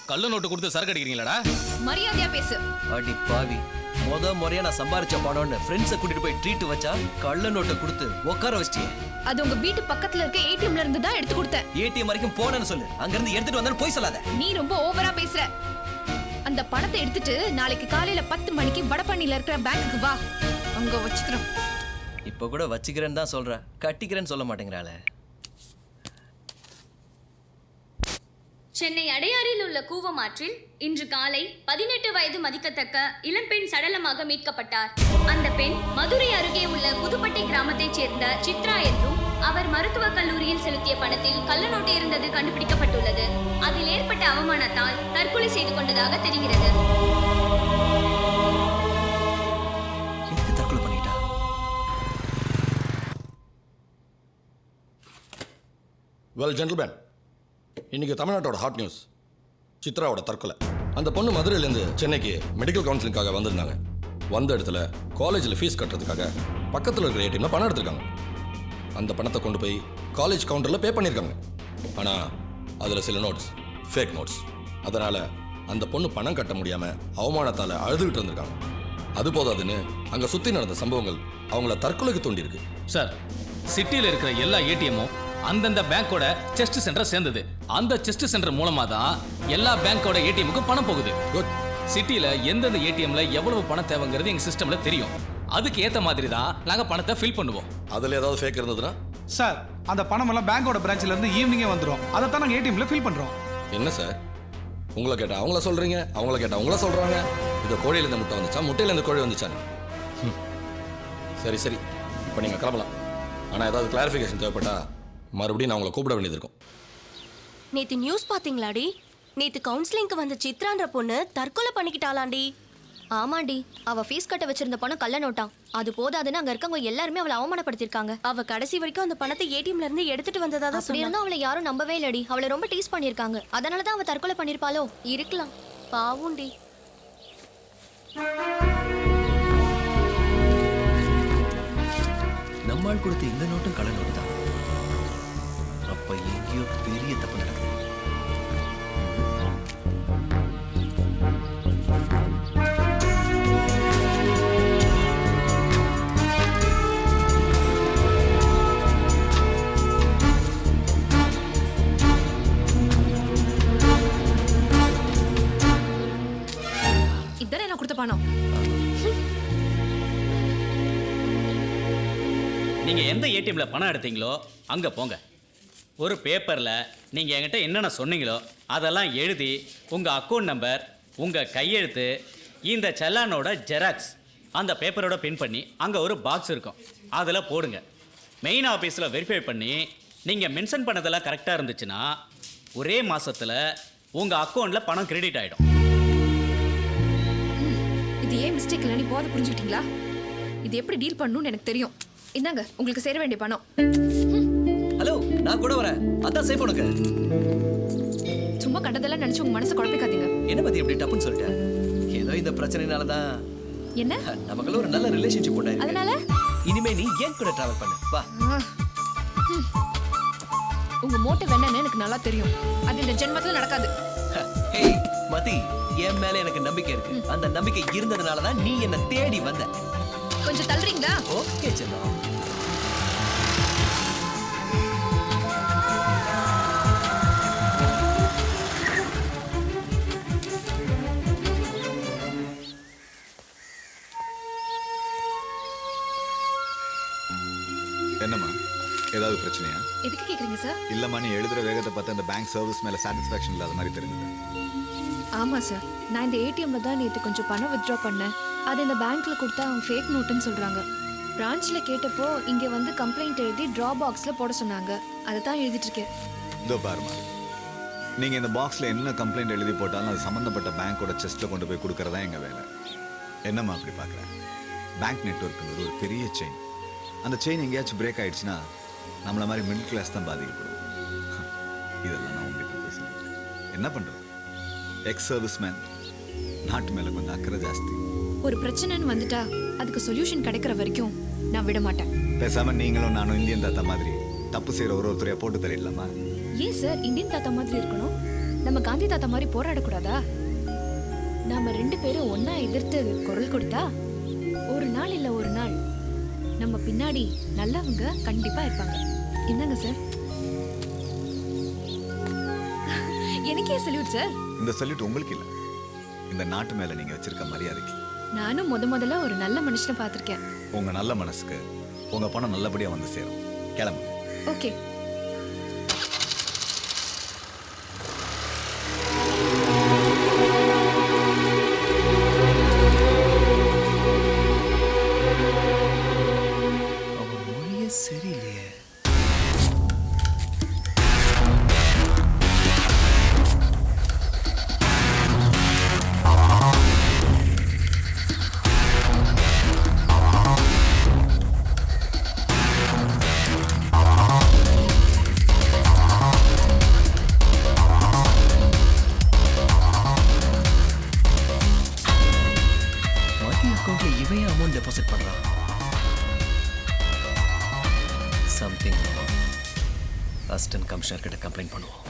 கள்ள நோட்டு கொடுத்து சரக்கு அடிக்கிறீங்களாடா? மரியாதையா பேசு. அடி பாவி, முறையா நான் சம்பாரிச்ச பணம்னு ஃப்ரெண்ட்ஸை கூட்டிட்டு போய் ட்ரீட் வச்சா கள்ள நோட்டை கொடுத்து உட்கார வச்சிட்டியே. அது உங்க வீட்டு பக்கத்துல இருக்க ஏடிஎம்ல இருந்து தான் எடுத்து கொடுத்தேன். ஏடிஎம் வரைக்கும் போனேன்னு சொல்லு, அங்க இருந்து எடுத்துட்டு வந்தேன்னு போய் சொல்லாத. நீ ரொம்ப ஓவரா பேசுற. அந்த பணத்தை எடுத்துட்டு நாளைக்கு காலையில 10 மணிக்கு வடபழனில இருக்கிற பேங்க்குக்கு வா, அங்க வச்சுக்கிறோம். இப்ப கூட வச்சுக்கிறேன்னு தான் சொல்ற, கட்டிக்கிறேன்னு சொல்ல மாட்டேங்கிறாளே. சென்னை அடையாறில் உள்ள கூவமாற்றில் இன்று காலை 18 வயது மதிக்கத்தக்க இளம்பெண் சடலமாக மீட்கப்பட்டார். அந்த பெண் மதுரை அருகே உள்ள புதுப்பட்டி கிராமத்தைச் சேர்ந்த சித்ரா என்றும் அவர் மருத்துவக் கல்லூரியில் செலுத்திய பணத்தில் கள்ளநோட்டு இருந்தது கண்டுபிடிக்கப்பட்டுள்ளது. அதில் ஏற்பட்ட அவமானத்தால் தற்கொலை செய்து கொண்டதாக தெரிகிறது. தற்கொலை பண்ணிட்டா? வெல் ஜென்டில்மேன், இன்னைக்கு தமிழ்நாட்டோட ஹாட் நியூஸ் சித்ராவோட தற்கொலை. அந்த பொண்ணு மதுரையிலேருந்து சென்னைக்கு மெடிக்கல் கவுன்சிலிங்காக வந்திருந்தாங்க. வந்த இடத்துல காலேஜில் ஃபீஸ் கட்டுறதுக்காக பக்கத்தில் இருக்கிற ஏடிஎம்ல பணம் எடுத்திருக்காங்க. அந்த பணத்தை கொண்டு போய் காலேஜ் கவுண்டரில் பே பண்ணியிருக்காங்க. ஆனால் அதில் சில நோட்ஸ் ஃபேக் நோட்ஸ். அதனால் அந்த பொண்ணு பணம் கட்ட முடியாமல் அவமானத்தால் அழுதுகிட்டு இருந்திருக்காங்க. அது போதாதுன்னு அங்கே சுற்றி நடந்த சம்பவங்கள் அவங்கள தற்கொலைக்கு தூண்டியிருக்கு. சார், சிட்டியில் இருக்கிற எல்லா ஏடிஎம்மும் அந்தந்த பேங்கோட செஸ்ட் சென்டர் சேர்ந்தது. அந்த செஸ்ட் சென்டர் மூலமா தான் எல்லா பேங்கோட ஏடிஎம்க்கு பணம் போகுது. குட். சிட்டில எந்தெந்த ஏடிஎம்ல எவ்வளவு பணம் தேவைங்கிறது எங்க சிஸ்டம்ல தெரியும். அதுக்கு ஏத்த மாதிரி தான் நாங்க பணத்தை ஃபில் பண்ணுவோம். அதில் ஏதாவது ஃபேக் இருந்ததுன்னா? சார், அந்த பணம் எல்லாம் பேங்கோட பிரான்ச்ல இருந்து ஈவினிங்கே வந்துடும். அதை தான் நாங்கள் ஏடிஎம்ல ஃபில் பண்றோம். என்ன சார், உங்களை கேட்டால் அவங்கள சொல்றீங்க, அவங்கள கேட்டால் உங்கள சொல்றாங்க. இந்த கோழியிலேருந்து முட்டை வந்துச்சா, முட்டையிலேருந்து கோழி வந்துச்சான்னு? சரி சரி, இப்போ நீங்கள் கிளம்பலாம். ஆனால் ஏதாவது கிளாரிஃபிகேஷன் தேவைப்பட்டா மறுபடியும் நான் உங்களை கூப்பிட வேண்டியது இருக்கும். நேத்து நியூஸ் பாத்தீங்களாடி? நேத்து கவுன்சிலிங்க்கு வந்த சித்ரான்ற பொண்ணு தற்கொலை பண்ணிக்கிட்டாளாண்டி. ஆமாண்டி, அவ ஃபீஸ் கட்ட வச்சிருந்த பணம் கள்ள நோட்டாம். அது போதாதுன்னு அங்க இருக்கவங்க எல்லாருமே அவளை அவமானப்படுத்திருக்காங்க. அவ கடைசி வரைக்கும் அந்த பணத்தை ஏடிஎம்ல இருந்து எடுத்துட்டு வந்ததா தான் அப்படி இருந்தா அவளை யாரும் நம்பவே இல்லடி. அவளை ரொம்ப டீஸ் பண்ணிருக்காங்க. அதனாலதான் அவ தற்கொலை பண்ணிருப்பாளோ? இருக்கலாம். பாவுண்டி. நம்மால் கொடுத்த இந்த நோட்டும் கள்ள நோட்டு தான். அப்ப எங்கேயோ பெரிய தப்பு நடக்குது. இதானே நான் கொடுத்த பணம். நீங்க எந்த ஏடிஎம்ல பணம் எடுத்தீங்களோ அங்க போங்க. ஒரு பேப்பர்ல நீங்க என்கிட்ட என்னென்ன சொன்னீங்களோ அதெல்லாம் எழுதி உங்க அக்கௌண்ட் நம்பர், உங்க கையெழுத்து, இந்த செல்லானோட ஜெராக்ஸ் அந்த பேப்பரோட பின் பண்ணி அங்க ஒரு பாக்ஸ் இருக்கும், அதுல போடுங்க. மெயின் ஆபீஸ்ல வெரிஃபை பண்ணி நீங்க மென்ஷன் பண்ணதெல்லாம் கரெக்டா இருந்துச்சுன்னா ஒரே மாசத்துல உங்க அக்கௌண்ட்ல பணம் கிரெடிட் ஆயிடும். இது ஏன் மிஸ்டேக் இல்லை, நீ போதை புரிஞ்சுக்கிட்டீங்களா? இது எப்படி டீல் பண்ணணும்னு எனக்கு தெரியும். இந்தாங்க உங்களுக்கு சேர வேண்டிய பணம். ஹலோ, நான் கூட வரேன். அதான் சேஃப் உனக்கு. சும்மா கண்டதெல்லாம் நினைச்சு உங்க மனசை குழப்பிக்காதீங்க. என்ன பத்தி இப்படி டப்புன்னு சொல்லிட்டேன்? ஏதோ இந்த பிரச்சனைனால தான் என்ன நமக்குள்ள ஒரு நல்ல ரிலேஷன்ஷிப் உண்டாயிருக்கு. அதனால இனிமே நீ ஏன் கூட டிராவல் பண்ணு வா. உங்க மோட்டிவ் என்னன்னு எனக்கு நல்லா தெரியும். அது இந்த ஜென்மத்துல நடக்காது. ஹேய் மதி, என் மேல எனக்கு நம்பிக்கை இருக்கு. அந்த நம்பிக்கை இருந்ததுனால தான் நீ என்ன தேடி வந்த. கொஞ்சம் தள்ளுறீங்களா? ஓகே செல்லம். என்னம்மா, ஏதாவது பிரச்சனையா? எதுக்கு கேக்குறீங்க சார்? இல்லம்மா, நீ எழுதுற வேகத்தை பார்த்து அந்த பேங்க் சர்வீஸ் மேல சாட்டிஸ்ஃபேக்ஷன் இல்லாத மாதிரி தெரியுது. ஆமா சார், நான் இந்த ஏடிஎம்ல தான் நேற்று கொஞ்சம் பணம் வித்ட்ரா பண்ணேன். அது இந்த பேங்க்ல கொடுத்தா அவங்க ஃபேக் நோட்டுன்னு சொல்றாங்க. பிரான்ச்ல கேட்டப்போ இங்க வந்து கம்ப்ளைண்ட் எழுதி டிரா பாக்ஸ்ல போட சொன்னாங்க. அதை தான் எழுதிட்டு இருக்கேன். இதோ பாருமா, நீங்க இந்த பாக்ஸ்ல என்ன கம்ப்ளைண்ட் எழுதி போட்டாலும் அது சம்பந்தப்பட்ட பேங்கோட செஸ்ட்ல கொண்டு போய் கொடுக்கறதா எங்க வேலை. என்னம்மா அப்படி பாக்குறேன்? பேங்க் நெட்வொர்க்ங்கிறது ஒரு பெரிய செயின். அந்த செயின் எங்கேயாச்சும் பிரேக் ஆயிடுச்சுன்னா நம்மள மாதிரி மிடில் கிளாஸ் தான் பாதிக்கப்படும். இதெல்லாம் நான் உங்களுக்கு பேசுறேன். என்ன பண்றது? எக்ஸ் சர்வீஸ் மேன், நாட்டு மேல கொஞ்சம் அக்கறை ஜாஸ்தி. ஒரு பிரச்சனைன்னு வந்துட்டா அதுக்கு சொல்யூஷன் கிடைக்கிற வரைக்கும் நான் விட மாட்டேன். பேசாம நீங்களும் நானும் இந்தியன் தாத்தா மாதிரி தப்பு செய்யற ஒருத்தரையா போட்டு தரலாமா? ஏன் சார் இந்தியன் தாத்தா மாதிரி இருக்கணும்? நம்ம காந்தி தாத்தா மாதிரி போராடக்கூடாதா? நாம 2 பேரும் ஒண்ணா எதிர்த்து குரல் கொடுத்தா ஒரு நாள் இல்ல ஒரு நாள் நம்ம பின்னாடி நல்லவங்க கண்டிப்பா இருப்பாங்க. என்னங்க சார்? எனக்கே சல்யூட் சார். இந்த சல்யூட் உங்களுக்கு இல்ல, இந்த நாட்டு மேல நீங்க வச்சிருக்க மரியாதைக்கு. நானும் முதல்ல ஒரு நல்ல மனுஷனை பார்த்திருக்கேன். உங்க நல்ல மனசுக்கு உங்க பணம் நல்லபடியா வந்து சேரும். கிளம்புங்க. ஓகே. சரியில்லையே. மதி அக்கௌண்ட்ல இவன் அமௌண்ட் டெபாசிட் பண்றான். சம்திங் அசிஸ்டன்ட் கமிஷனர் கிட்ட கம்ப்ளைண்ட் பண்ணுவோம்.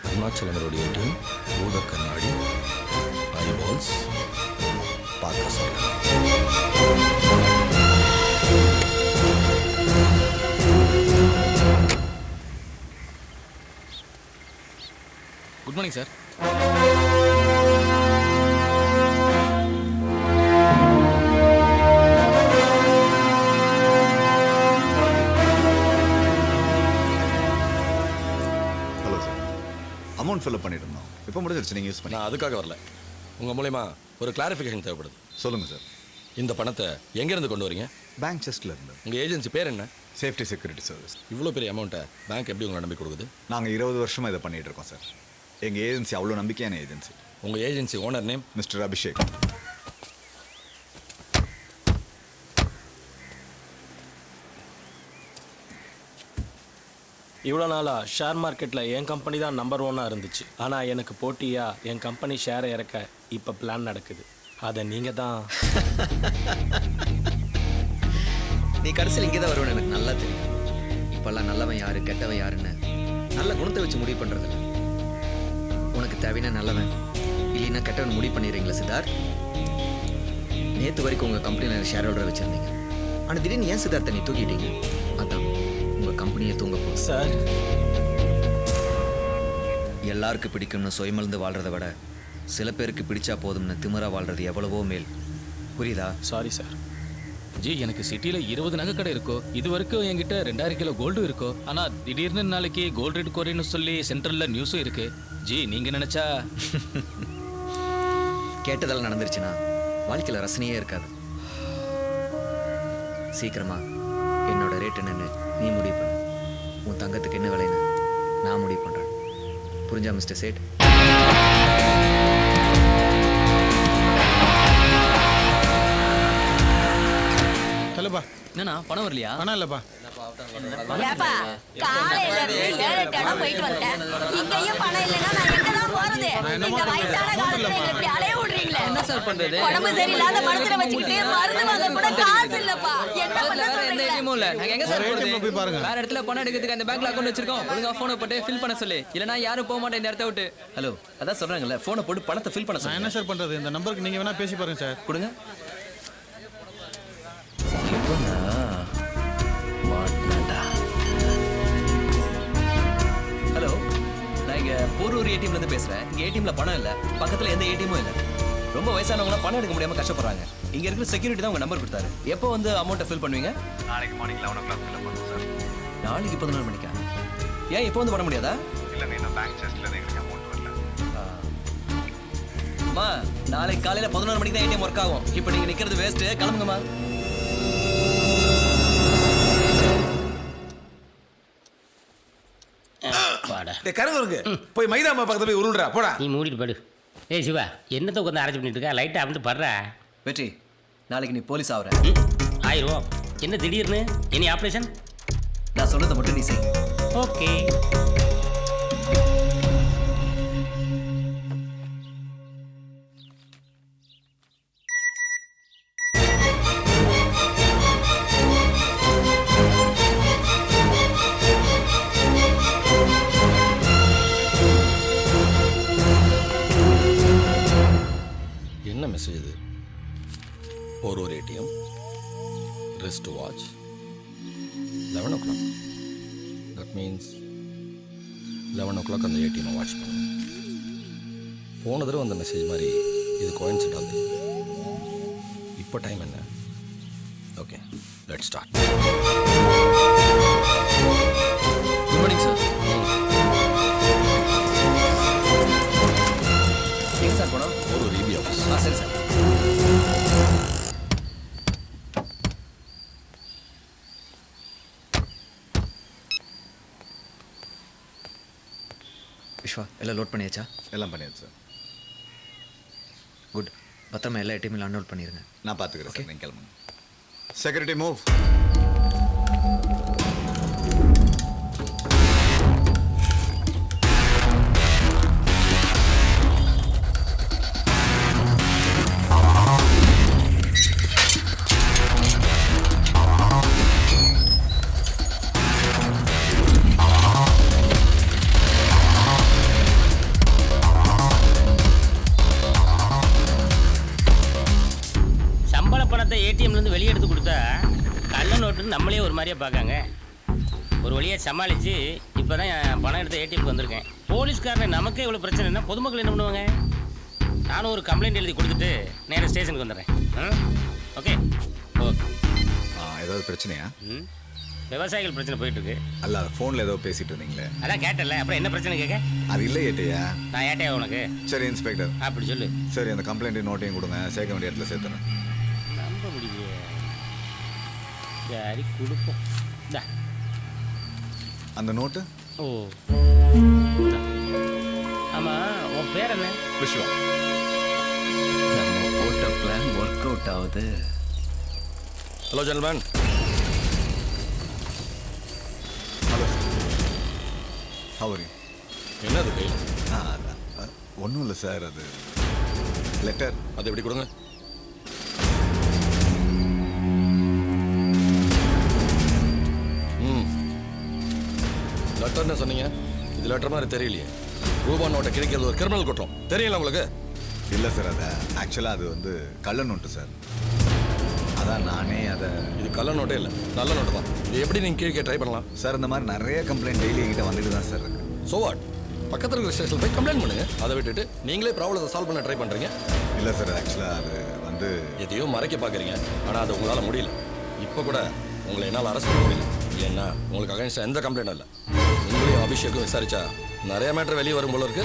அருணாச்சலம் ரோடு ஏடிஎம், ஊத கண்ணாடி, ஐபால்ஸ் பார்க்க சொல்றேன். Good morning sir. Hello sir, amount fill பண்ணிட்டு இருந்தோம். இப்போ முடிஞ்சிருச்சு, நீங்கள் யூஸ் பண்ணி. நான் அதுக்காக வரல. உங்கள் மூலயமா ஒரு கிளாரிஃபிகேஷன் தேவைப்படுது. சொல்லுங்கள் சார். இந்த பணத்தை எங்கேருந்து கொண்டு வரீங்க? பேங்க் செஸ்ட்டில் இருந்து. உங்கள் ஏஜென்சி பேர் என்ன? Safety security service. இவ்வளோ பெரிய அமௌண்ட்டை பேங்க் எப்படி உங்களை நம்பி கொடுக்குது? நாங்கள் 20 வருஷமாக இதை பண்ணிகிட்டு இருக்கோம் சார். எங்கள் ஏஜென்சி அவ்வளோ நம்பிக்கையான ஏஜென்சி. உங்கள் agency owner name? Mister Abhishek. இவ்வளோ நாளாக ஷேர் மார்க்கெட்டில் என் கம்பெனி தான் நம்பர் 1 இருந்துச்சு. ஆனால் எனக்கு போட்டியாக என் கம்பெனி ஷேரை இறக்க இப்போ பிளான் நடக்குது. அதை நீங்கள் தான். நீ கடைசியில் இங்கே தான் வருவேன்னு எனக்கு நல்லா தெரியும். இப்போல்லாம் நல்லவன் யாரு கெட்டவன் யாருன்னு நல்ல குணத்தை வச்சு முடிவு பண்ணுறது. உனக்கு தேவைன்னா நல்லவன் இல்லைன்னா கெட்டவன் முடிவு பண்ணிடுறீங்களா சித்தார்த்? நேற்று வரைக்கும் உங்கள் கம்பெனியில் ஷேர் ஹோல்டரை வச்சுருந்தீங்க. ஆனால் திடீர்னு ஏன் சித்தார்த்தை நீ தூக்கிட்டீங்க? அதான் உங்கள் கம்பெனியை தூங்க போகுது சார். எல்லாருக்கும் பிடிக்கும்னு சுயமழ்ந்து வாழ்கிறத விட சில பேருக்கு பிடிச்சா போதும்னு திமிரா வாழ்கிறது எவ்வளவோ மேல். புரியுதா? Sorry sir. ஜி, எனக்கு சிட்டியில் 20 நகை கடை இருக்கோ. இது வரைக்கும் என்கிட்ட 2000 கிலோ கோல்டும் இருக்கோ. ஆனால் திடீர்னு நாளைக்கு கோல்டு ரேட் குறைன்னு சொல்லி சென்ட்ரலில் நியூஸும் இருக்கு. ஜி, நீங்கள் நினச்சா கேட்டதெல்லாம் நடந்துருச்சுன்னா வாழ்க்கையில் ரசனையே இருக்காது. சீக்கிரமா என்னோட ரேட் என்னன்னு நீ முடிவு பண்ணு. உன் தங்கத்துக்கு என்ன விலைன்னு நான் முடிவு பண்ணுறேன். புரிஞ்சா மிஸ்டர் சேட்? ஹலோப்பா. என்னண்ணா பணம் வரலையா? பணம் இல்லைப்பா. காலையில இருந்து 7-8 இடம் போயிட்டு வந்தேன். இங்கேயும் பணம் இல்லைன்னா நான் எங்க தான் போறது? இந்த வயசான காலத்துல எங்களை இப்படி அலைய விடுறீங்களே. என்ன சார் பண்றது? உடம்பு சரியில்லாத மனசுல வச்சுக்கிட்டு மருந்து வாங்க கூட காசு இல்லப்பா. என்ன பண்ண சொல்றீங்க? நாங்க எங்க சார் போறது? போய் பாருங்க. வேற இடத்துல பணம் எடுக்கிறதுக்கு அந்த பேங்க்ல அக்கௌண்ட் வச்சிருக்கோம். ஒழுங்கா போனை போட்டு ஃபில் பண்ண சொல்லி, இல்லனா யாரும் போக மாட்டேன் இந்த இடத்த விட்டு. ஹலோ, அதான் சொல்றாங்கல்ல, போனை போட்டு பணத்தை ஃபில் பண்ண நான் சொல்லுங்க. என்ன சார் பண்ணுறது? இந்த நம்பருக்கு நீங்கள் வேணால் பேசி பாருங்க சார். கொடுங்க. ஹலோ, நான் இங்க போரூர் ஏடிஎம்ல இருந்து பேசுறேன். இங்க ஏடிஎம்ல பணம் இல்ல, பக்கத்துல எந்த ஏடிஎம்மும் இல்ல. ரொம்ப வயசானவங்க பணம் எடுக்க முடியாம கஷ்டப்படுறாங்க. இங்க இருக்கிற செக்யூரிட்டி தான் உங்க நம்பர் கொடுத்தாரு. எப்போ வந்து அமௌண்ட்டை ஃபில் பண்ணுவீங்க? நாளைக்கு மார்னிங் 11 o'clock ஃபில் பண்ணுவோம் சார். நாளைக்கு 11 மணிக்கா? ஏன் இப்போ வந்து பண்ண முடியாதா? இல்லைங்க, இந்த பேங்க் செஸ்ட்டில் எங்களுக்கு அமௌண்ட் வரல. அம்மா, நாளைக்கு காலையில 11 மணிக்கு தான் ஏடிஎம் ஒர்க் ஆகும். இப்போ நீங்க நிக்கிறது வேஸ்ட். கிளம்புங்கம்மா. கருதுருங்க போய் மைதாமா பக்கத்துல போய் உருள்றா போடா. நீ மூடிட்டு படு. ஏய் சிவா, என்னத்தை உட்காந்து அரைச்சி பண்ணிட்டு இருக்கா? லைட்டா வந்து படுற. வெற்றி, நாளைக்கு நீ போலீஸ் ஆகுற. ஆயிரம். என்ன திடீர்னு? Any operation? நான் சொன்னதை மட்டும் நீ செய். Okay. Wrist watch 11 o'clock. That means 11 o'clock அந்த ஏடிஎம் வாட்ச் பண்ணணும். போன தடவை அந்த மெசேஜ் மாதிரி இது கோயின்சிட் ஆகுது. இப்போ டைம் என்ன? Okay, let's start. Good morning sir. எங்க சார் போனோம்? ஒரு ரீபி ஆஃபீஸ். சரி சார். விஸ்வா எல்லாம் லோட் பண்ணியாச்சா? எல்லாம் பண்ணியாச்சு சார். குட். பத்திரமா எல்லா ஏடிஎம்ல அன்லோட் பண்ணிடுங்க. நான் பார்த்துக்கிறேன் சார். நீங்கள் கிளம்புங்க. Security move. சம்பள பணத்தை ஏடிஎம்லேருந்து வெளியே எடுத்து கொடுத்தா கள்ள நோட்டுன்னு நம்மளே ஒரு மாதிரியே பார்க்காங்க. ஒரு வழியாக சமாளித்து இப்போ தான் பணம் எடுத்து ஏடிஎம்க்கு வந்திருக்கேன். போலீஸ்காரனை நமக்கே இவ்வளோ பிரச்சனைனா பொதுமக்கள் என்ன பண்ணுவாங்க? நானும் ஒரு கம்ப்ளைண்ட் எழுதி கொடுத்துட்டு நேராக ஸ்டேஷனுக்கு வந்துடுறேன். Okay okay. ஏதாவது பிரச்சனையா? விவசாயிகள் பிரச்சனை போயிட்டுருக்கு. அல்ல, ஃபோனில் ஏதோ பேசிட்டு இருந்தீங்களே. அதான் கேட்டல, அப்புறம் என்ன பிரச்சனை கேட்க? அது இல்லை ஏட்டையா. நான் ஏட்டையா உனக்கு? சரி இன்ஸ்பெக்டர் அப்படி சொல்லு. சரி, அந்த கம்ப்ளைண்ட்டையும் நோட்டையும் கொடுங்க. சேர்க்க வேண்டிய இடத்துல சேர்த்துறேன். நம்ப முடியலையே. சரி கொடுப்போம். இந்தா. அந்த நோட்டு? ஓ ஆமாம், உன் பேர் என்ன? விஸ்வா. நம்ம போட்ட பிளான் ஒர்க் அவுட் ஆகுது. Hello gentleman. Hello sir. ஹவரி. என்னது கையில்? ஒன்றும் இல்லை சார், அது லெட்டர். அது எப்படி கொடுங்க. லெட்டர்னு சொன்னீங்க. இது லெட்டர் மாதிரி தெரியலையே. ரூபா நோட்டை கிடைக்கிறது ஒரு கிரிமினல் குற்றம் தெரியல உங்களுக்கு? இல்லை சார், அதை ஆக்சுவலாக அது வந்து கள்ள நோட்டு சார். அதான் நானே அதை. இது கள்ள நோட்டே இல்லை, நல்ல நோட்டு தான். இது எப்படி நீங்கள் கீழே ட்ரை பண்ணலாம் சார்? இந்த மாதிரி நிறைய கம்ப்ளைண்ட் டெய்லி என்கிட்ட வந்துட்டு தான் சார் இருக்கு. So what? பக்கத்தில் இருக்கிற ஸ்டேஷனில் போய் கம்ப்ளைண்ட் பண்ணுங்க. அதை விட்டுட்டு நீங்களே ப்ராப்ளத்தை சால்வ் பண்ண ட்ரை பண்ணுறீங்க. இல்லை சார், ஆக்சுவலாக அது வந்து எதையோ மறைக்க பார்க்குறீங்க. ஆனால் அது உங்களால் முடியல. இப்போ கூட உங்களை என்னால் அரெஸ்ட் பண்ண முடியல. ஏன்னா உங்களுக்கு அகைன்ஸ்டாக எந்த கம்ப்ளைண்ட்டும் இல்லை. உங்களையும் அபிஷேக்கும் விசாரிச்சா நிறைய மேட்டர் வெளியே வரும் போல இருக்கு.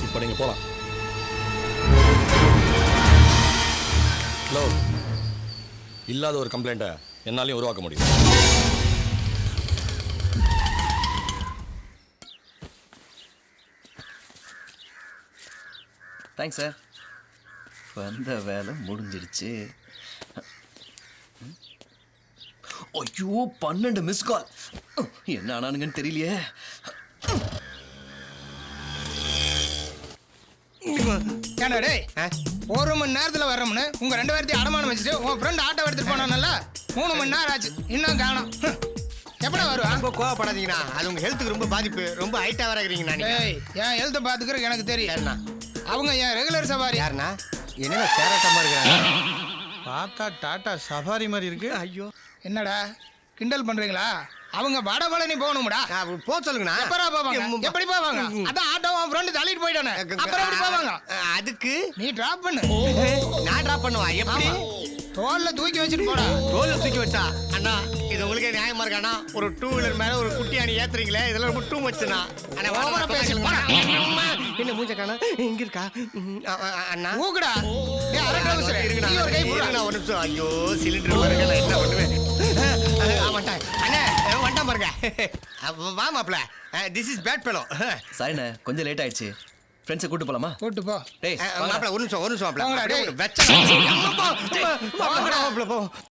இப்போ நீங்கள் போகலாம். ஹலோ, இல்லாத ஒரு கம்ப்ளைண்ட்டை என்னாலையும் உருவாக்க முடியும். Thanks sir. வந்த வேலை முடிஞ்சிருச்சு. ஐயோ, 12 மிஸ் கால். என்ன ஆனானுங்கன்னு தெரியலையே. ஏன்னா டேய், 1 மணி நேரத்தில் வர்றோம்னு உங்க 2 பேர்த்தையும் அடமானம் வச்சுட்டு உன் ஃப்ரெண்ட் ஆட்டோ எடுத்துட்டு போனானல்ல, 3 மணி நேரம் ஆச்சு, இன்னும் காணோம். எப்படா வருவா? ரொம்ப கோவப்படாதீங்கண்ணா, அது உங்க ஹெல்த்துக்கு ரொம்ப பாதிப்பு. ரொம்ப ஹைட்டா வர இருக்கிறீங்கண்ணா. என் ஹெல்த்தை பார்த்துக்கிற எனக்கு தெரியும். அவங்க என் ரெகுலர் சவாரி. யாருண்ணா? என்ன சேராட்டமா இருக்கிறாங்க? பார்த்தா டாடா சஃபாரி மாதிரி இருக்கு. ஐயோ, என்னடா கிண்டல் பண்றீங்களா? அவங்க வடபழனி போகணும்டா. போ சொல்லுங்கண்ணா. எப்பரா போவாங்க? எப்படி போவாங்க? அதான் ஆட்டோ உன் ஃப்ரெண்ட் தள்ளிட்டு போயிட்டானே, அப்புறம் எப்படி போவாங்க? அதுக்கு நீ டிராப் பண்ணு. நான் டிராப் பண்ணுவா? எப்படி? தோல்ல தூக்கி வச்சுட்டு போடா. தோல்ல தூக்கி வச்சா? அண்ணா, இது உங்களுக்கே நியாயமா இருக்காண்ணா? ஒரு 2 வீலர் மேல ஒரு குட்டியானி ஏத்துறீங்களே, இதெல்லாம் ரொம்ப டூ மச்சுண்ணா. ஓவரா பேசிட்டு என்ன மூஞ்ச காணா? இங்க இருக்கா அண்ணா? ஊக்குடா. ஏய், அரை டவுசர் இருக்குண்ணா. நீ ஒரு கை போடுடா. ஒரு நிமிஷம். ஐயோ, சிலிண்டர் பாருங்க, நான் என்ன பண்ணுவேன்? வந்துட்டேன் அண்ணே, வந்துட்டான் பாருங்க. வா மாப்ள, திஸ் இஸ் பேட் ஃபெலோ. சாரிண்ணே, கொஞ்சம் லேட் ஆயிடுச்சு. ஃப்ரெண்ட்ஸை கூட்டு போலாமா? கூட்டு போ. டேய் மாப்ள, ஒரு நிமிஷம் மாப்ள. போங்கடா, டேய். வெச்ச மாப்ள போ.